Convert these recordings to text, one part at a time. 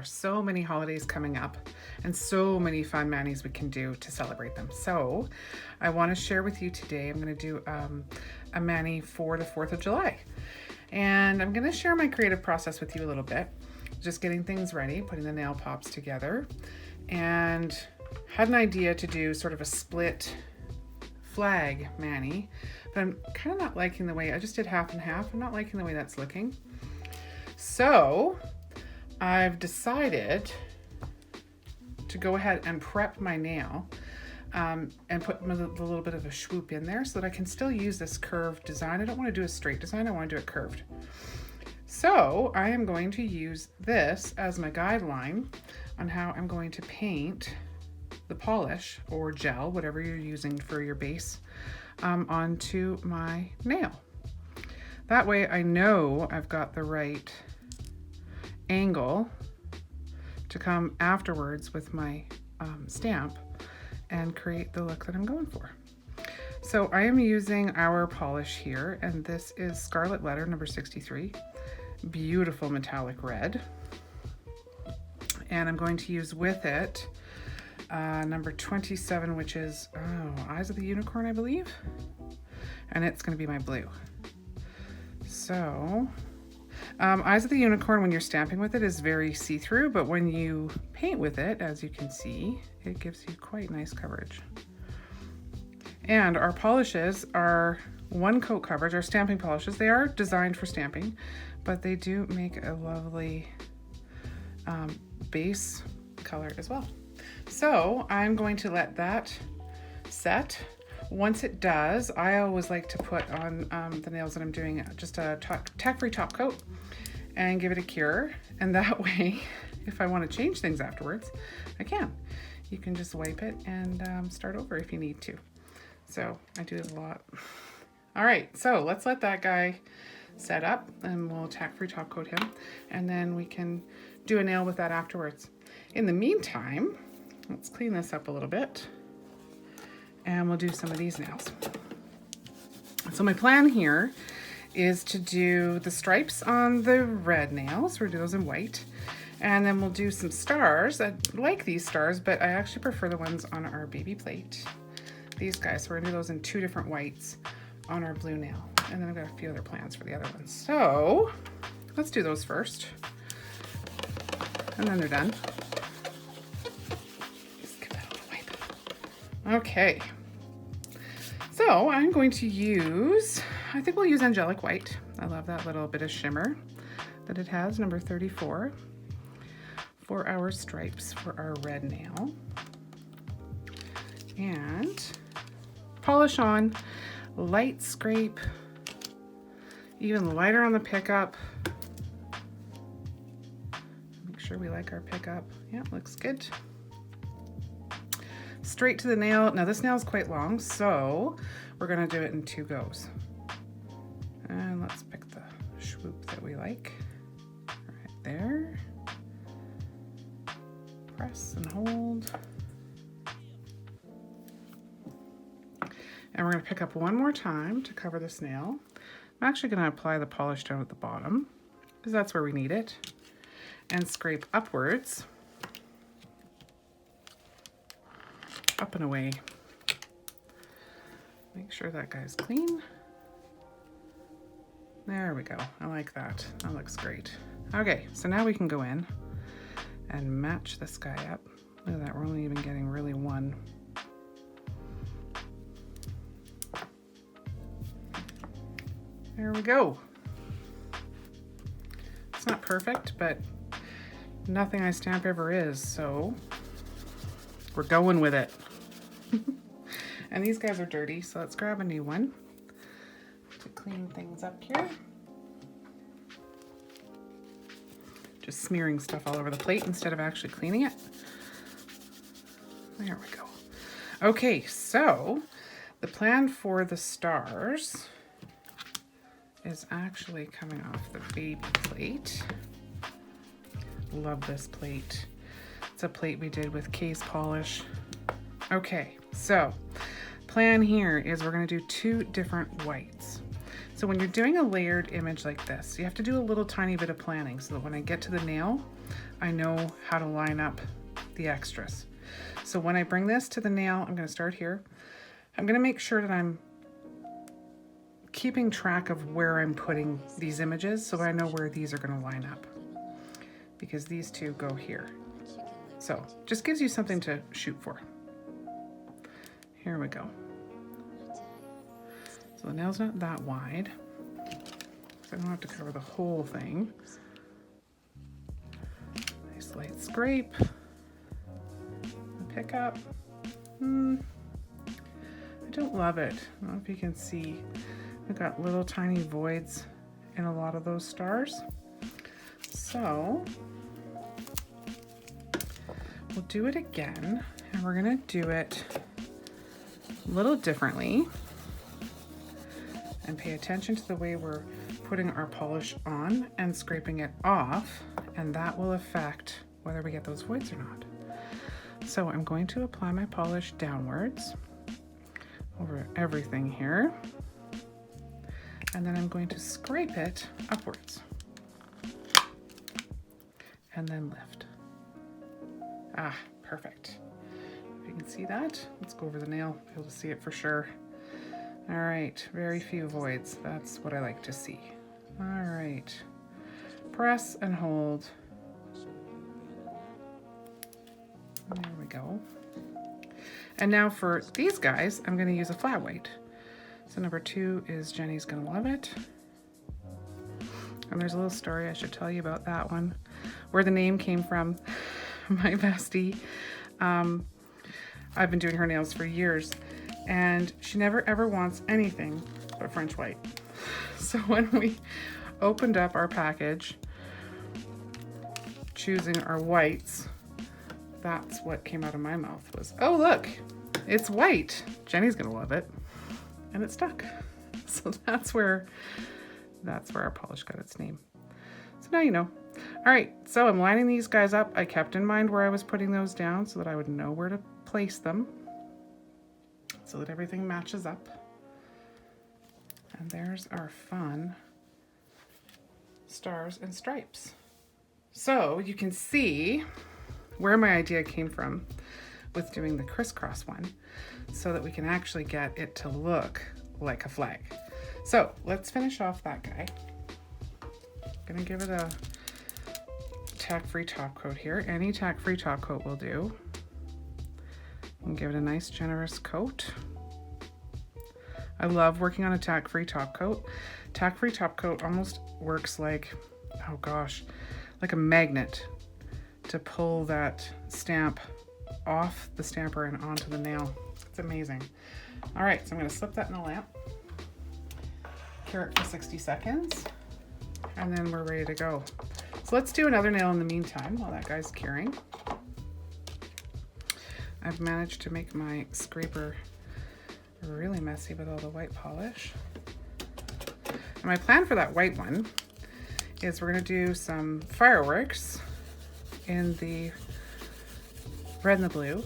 are so many holidays coming up and so many fun manis we can do to celebrate them. So I want to share with you today, I'm going to do a mani for the 4th of July. And I'm going to share my creative process with you a little bit. Just getting things ready, putting the nail pops together, and had an idea to do sort of a split flag mani, but I'm kind of not liking the way, I just did half and half. I'm not liking the way that's looking. So I've decided to go ahead and prep my nail and put a little bit of a swoop in there so that I can still use this curved design. I don't want to do a straight design, I want to do it curved. So I am going to use this as my guideline on how I'm going to paint the polish or gel, whatever you're using for your base, onto my nail. That way I know I've got the right angle to come afterwards with my stamp and create the look that I'm going for. So I am using our polish here, and this is Scarlet Letter number 63, beautiful metallic red. And I'm going to use with it number 27, which is Eyes of the Unicorn, I believe. And it's going to be my blue. So Eyes of the Unicorn, when you're stamping with it, is very see-through, but when you paint with it, as you can see, it gives you quite nice coverage. And our polishes are one coat coverage. Our stamping polishes, they are designed for stamping, but they do make a lovely base color as well. So I'm going to let that set. Once it does, I always like to put on the nails that I'm doing just a tack-free top coat and give it a cure. And that way, if I want to change things afterwards, I can. You can just wipe it and start over if you need to. So I do this a lot. All right, so let's let that guy set up and we'll tack-free top coat him, and then we can do a nail with that afterwards. In the meantime, let's clean this up a little bit and we'll do some of these nails. So my plan here is to do the stripes on the red nails. We'll do those in white, and then we'll do some stars. I like these stars, but I actually prefer the ones on our baby plate. These guys, so we're gonna do those in 2 different whites on our blue nail. And then I've got a few other plans for the other ones. So let's do those first. And then they're done. Just give that a little wipe. Okay. So I'm going to use, I think we'll use Angelic White. I love that little bit of shimmer that it has, number 34, for our stripes for our red nail. And polish on, light scrape, even lighter on the pickup. Make sure we like our pickup. Yeah, looks good. Straight to the nail. Now this nail is quite long, so we're gonna do it in 2 goes. And let's pick the swoop that we like. Right there. Press and hold. And we're going to pick up one more time to cover this nail. I'm actually going to apply the polish down at the bottom because that's where we need it, and scrape upwards, up and away. Make sure that guy's clean. There we go. I like that. That looks great. Okay, so now we can go in and match this guy up. Look at that, we're only even getting really one. There we go. It's not perfect, but nothing I stamp ever is, so we're going with it. And these guys are dirty, so let's grab a new one to clean things up here. Just smearing stuff all over the plate instead of actually cleaning it. There we go. Okay, so the plan for the stars is actually coming off the baby plate. Love this plate. It's a plate we did with case polish. Okay, so plan here is we're going to do 2 different whites. So when you're doing a layered image like this, you have to do a little tiny bit of planning so that when I get to the nail, I know how to line up the extras. So when I bring this to the nail, I'm going to start here. I'm going to make sure that I'm keeping track of where I'm putting these images so I know where these are going to line up, because these two go here. So just gives you something to shoot for. Here we go. So the nail's not that wide, so I don't have to cover the whole thing. Nice light scrape. Pick up. I don't love it. I don't know if you can see. We've got little tiny voids in a lot of those stars. So we'll do it again, and we're gonna do it a little differently and pay attention to the way we're putting our polish on and scraping it off, and that will affect whether we get those voids or not. So I'm going to apply my polish downwards over everything here, and then I'm going to scrape it upwards and then lift. Ah, perfect. If you can see that, let's go over the nail, be able to see it for sure. All right, very few voids. That's what I like to see. All right, press and hold. There we go. And now for these guys, I'm going to use a flat white. So number 2 is Jenny's Gonna Love It. And there's a little story I should tell you about that one, where the name came from. My bestie, I've been doing her nails for years, and she never ever wants anything but French white. So when we opened up our package, choosing our whites, that's what came out of my mouth was, oh look, it's white. Jenny's gonna love it. And it stuck. So that's where our polish got its name. So now you know. All right, so I'm lining these guys up. I kept in mind where I was putting those down so that I would know where to place them, so that everything matches up. And there's our fun stars and stripes. So you can see where my idea came from with doing the crisscross one, so that we can actually get it to look like a flag. So let's finish off that guy. I'm gonna give it a tack-free top coat here. Any tack-free top coat will do. And give it a nice generous coat. I love working on a tack-free top coat. Tack-free top coat almost works like, oh gosh, like a magnet to pull that stamp off the stamper and onto the nail. It's amazing. All right, so I'm gonna slip that in the lamp, cure it for 60 seconds, and then we're ready to go. So let's do another nail in the meantime while that guy's curing. I've managed to make my scraper really messy with all the white polish. And my plan for that white one is we're gonna do some fireworks in the red and the blue,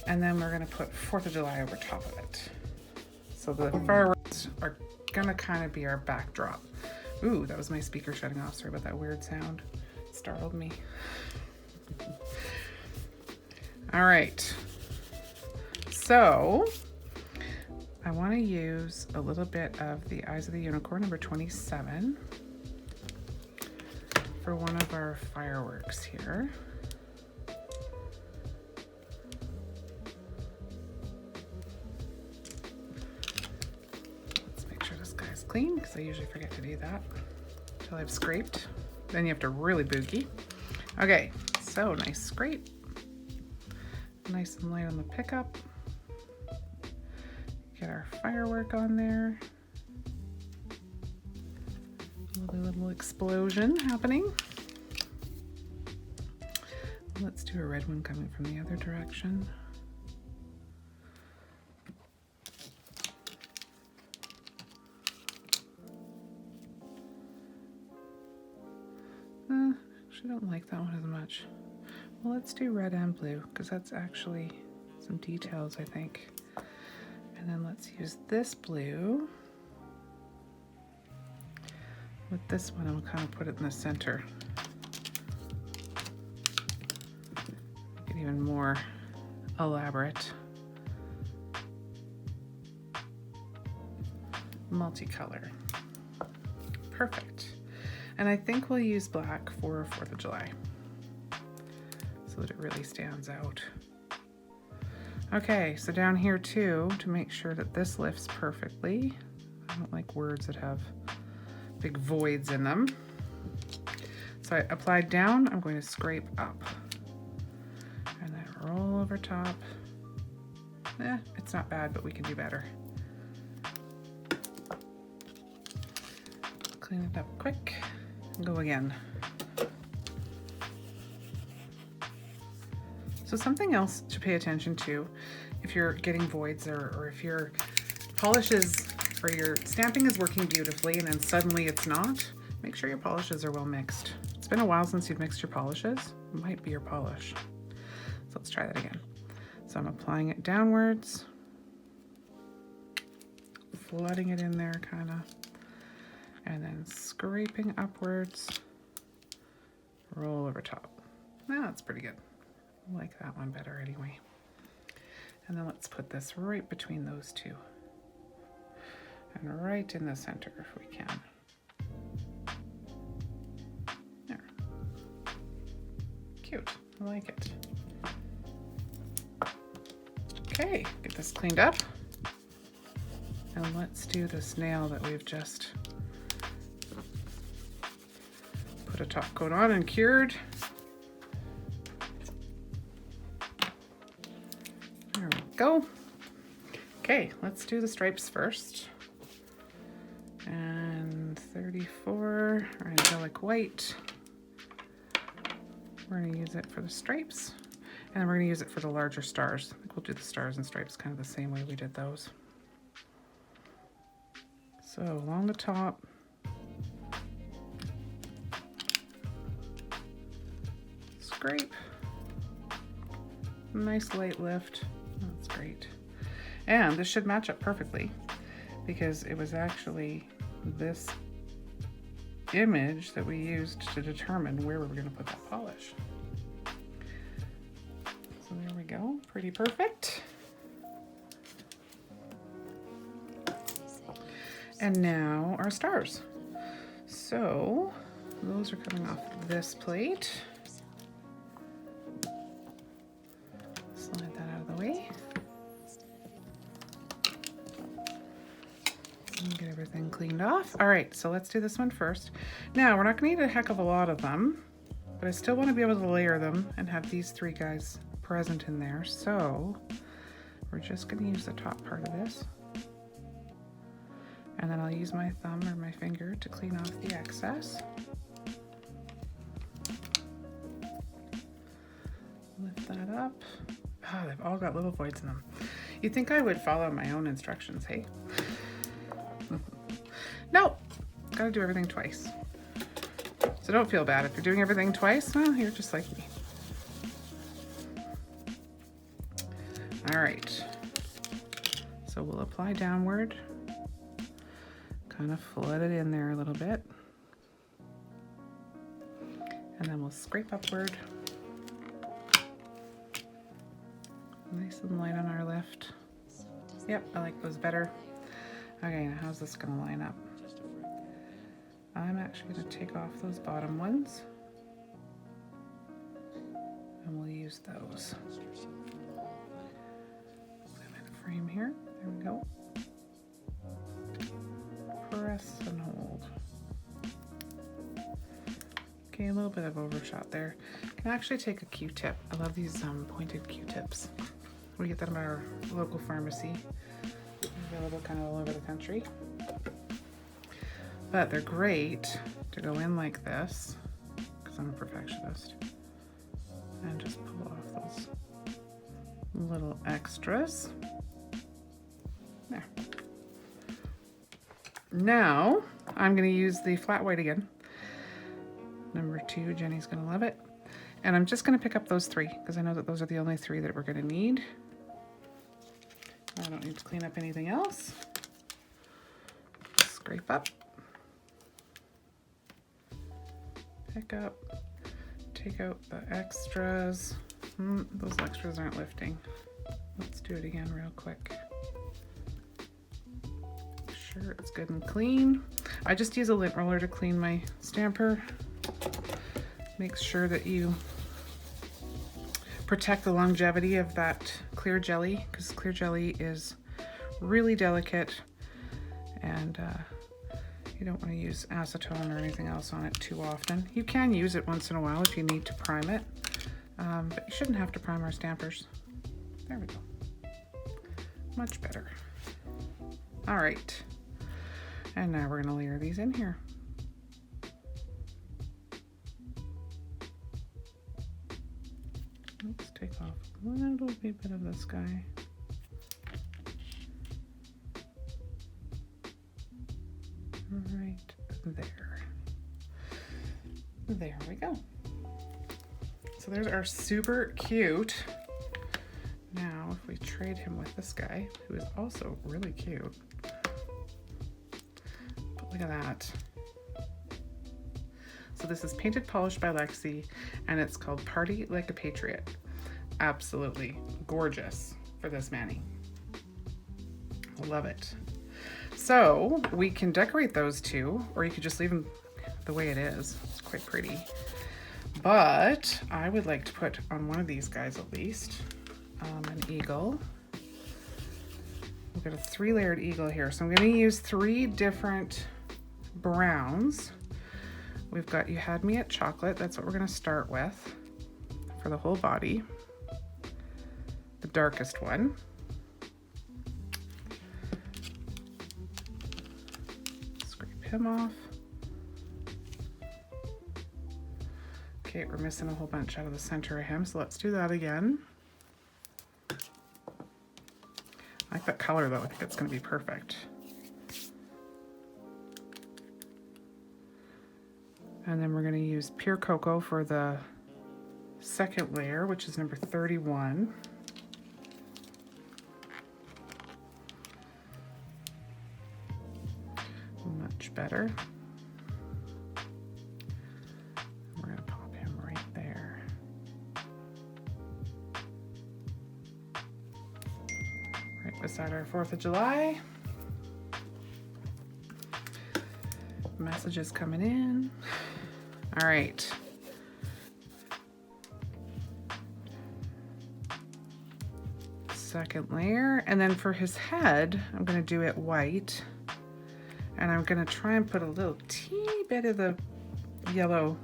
and then we're gonna put 4th of July over top of it. So the fireworks are gonna kind of be our backdrop. Ooh, that was my speaker shutting off. Sorry about that weird sound. It startled me. All right. So I want to use a little bit of the Eyes of the Unicorn, number 27, for one of our fireworks here. Clean, because I usually forget to do that until I've scraped. Then you have to really boogie. Okay, so nice scrape. Nice and light on the pickup. Get our firework on there. Little explosion happening. Let's do a red one coming from the other direction. Actually don't like that one as much. Well, let's do red and blue, because that's actually some details, I think. And then let's use this blue. With this one, I'll kind of put it in the center. even more elaborate. Multicolor. Perfect. And I think we'll use black for 4th of July so that it really stands out. Okay, so down here too, to make sure that this lifts perfectly. I don't like words that have big voids in them. So I applied down, I'm going to scrape up. And then roll over top. It's not bad, but we can do better. Clean it up quick and go again. So something else to pay attention to if you're getting voids or if your polishes or your stamping is working beautifully and then suddenly it's not, make sure your polishes are well mixed. It's been a while since you've mixed your polishes. It might be your polish. So let's try that again. So I'm applying it downwards, flooding it in there kind of, and then scraping upwards, roll over top. Now that's pretty good. I like that one better anyway. And then let's put this right between those two. And right in the center if we can. There. Cute, I like it. Okay, get this cleaned up. And let's do this nail that we've just put a top coat on and cured. There we go. Okay, let's do the stripes first. And 34, our angelic white. We're going to use it for the stripes. And then we're going to use it for the larger stars. I think we'll do the stars and stripes kind of the same way we did those. So along the top. Scrape. Nice light lift. That's great. And this should match up perfectly because it was actually this image that we used to determine where we were going to put that polish. So there we go, pretty perfect. And now our stars. So those are coming off this plate. Slide that out of the way. And get everything cleaned off. All right, so let's do this one first. Now, we're not gonna need a heck of a lot of them, but I still wanna be able to layer them and have these three guys present in there. So we're just gonna use the top part of this. And then I'll use my thumb or my finger to clean off the excess. Lift that up. Oh, they've all got little voids in them. You'd think I would follow my own instructions, hey? No, gotta do everything twice. So don't feel bad if you're doing everything twice. Well, you're just like me. All right, so we'll apply downward, kind of flood it in there a little bit, and then we'll scrape upward. Nice and light on our lift. Yep, I like those better. Okay, now how's this gonna line up? I'm actually gonna take off those bottom ones, and we'll use those. Put them in a frame here. There we go. Press and hold. Okay, a little bit of overshot there. You can actually take a Q-tip. I love these pointed Q-tips. We get them at our local pharmacy. Available kind of all over the country. But they're great to go in like this, because I'm a perfectionist, and just pull off those little extras. There. Now, I'm going to use the flat white again. Number 2, Jenny's going to love it. And I'm just going to pick up those 3, because I know that those are the only 3 that we're going to need. I don't need to clean up anything else. Scrape up. Pick up. Take out the extras. Those extras aren't lifting. Let's do it again real quick. Make sure it's good and clean. I just use a lint roller to clean my stamper. Make sure that you protect the longevity of that clear jelly, because clear jelly is really delicate, and you don't want to use acetone or anything else on it too often. You can use it once in a while if you need to prime it, but you shouldn't have to prime our stampers. There we go. Much better. All right, and now we're going to layer these in here. Let's take off a little bit of this guy. Right there. There we go. So there's our super cute. Now, if we trade him with this guy, who is also really cute. But look at that. So this is Painted Polish by Lexi, and it's called Party Like a Patriot. Absolutely gorgeous for this mani. Love it. So we can decorate those two, or you could just leave them the way it is. It's quite pretty. But I would like to put on one of these guys at least, an eagle. We've got a 3-layered eagle here. So I'm going to use 3 different browns. We've got You Had Me at Chocolate. That's what we're going to start with for the whole body. The darkest one. Scrape him off. Okay, we're missing a whole bunch out of the center of him, so let's do that again. I like that color though. I think it's going to be perfect. And then we're going to use Pure Cocoa for the second layer, which is number 31. Much better. We're going to pop him right there. Right beside our 4th of July. Messages coming in. All right. Second layer, and then for his head, I'm going to do it white, and I'm going to try and put a little teeny bit of the yellow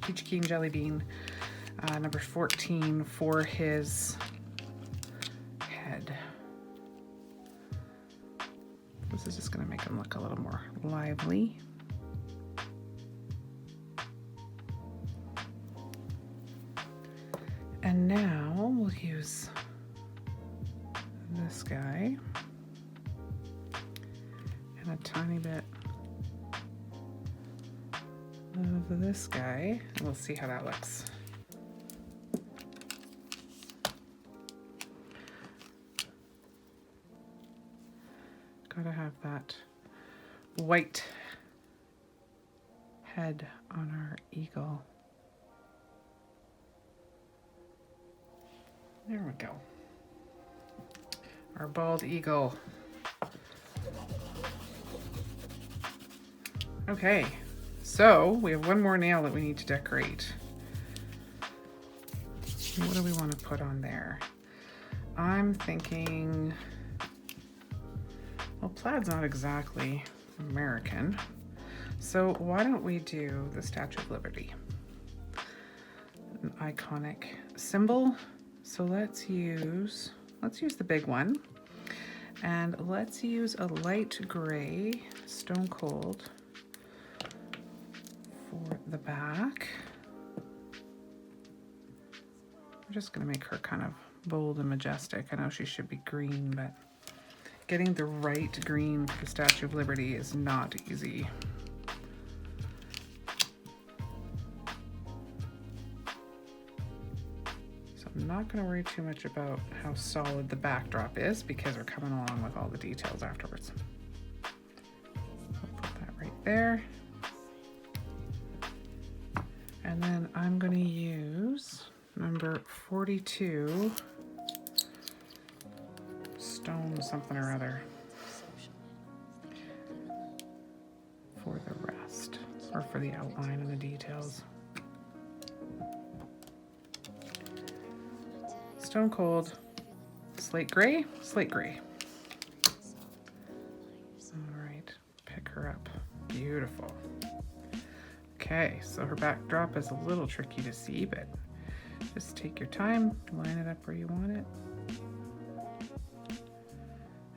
peachy keen jelly bean, number 14, for his head. This is just going to make him look a little more lively. And now we'll use this guy and a tiny bit of this guy, and we'll see how that looks. Gotta have that white head on our eagle. There we go. Our bald eagle. Okay, so we have one more nail that we need to decorate. What do we want to put on there? I'm thinking, well, plaid's not exactly American, so why don't we do the Statue of Liberty? An iconic symbol. So let's use the big one, and let's use a light gray Stone Cold for the back. We're just gonna make her kind of bold and majestic. I know she should be green, but getting the right green for the Statue of Liberty is not easy. I'm not going to worry too much about how solid the backdrop is because we're coming along with all the details afterwards. I'll put that right there. And then I'm going to use number 42, stone something or other, for the rest, or for the outline and the details. Stone Cold, slate gray, slate gray. All right, pick her up. Beautiful. Okay, so her backdrop is a little tricky to see, but just take your time, line it up where you want it.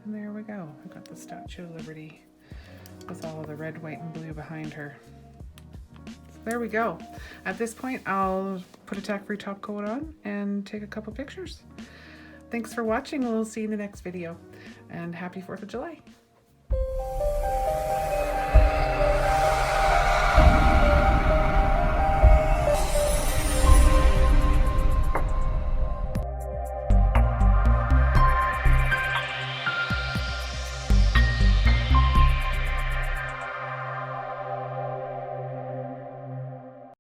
And there we go. I've got the Statue of Liberty with all of the red, white, and blue behind her. So there we go. At this point, I'll put a tack-free top coat on and take a couple pictures. Thanks for watching. We'll see you in the next video, and happy 4th of July.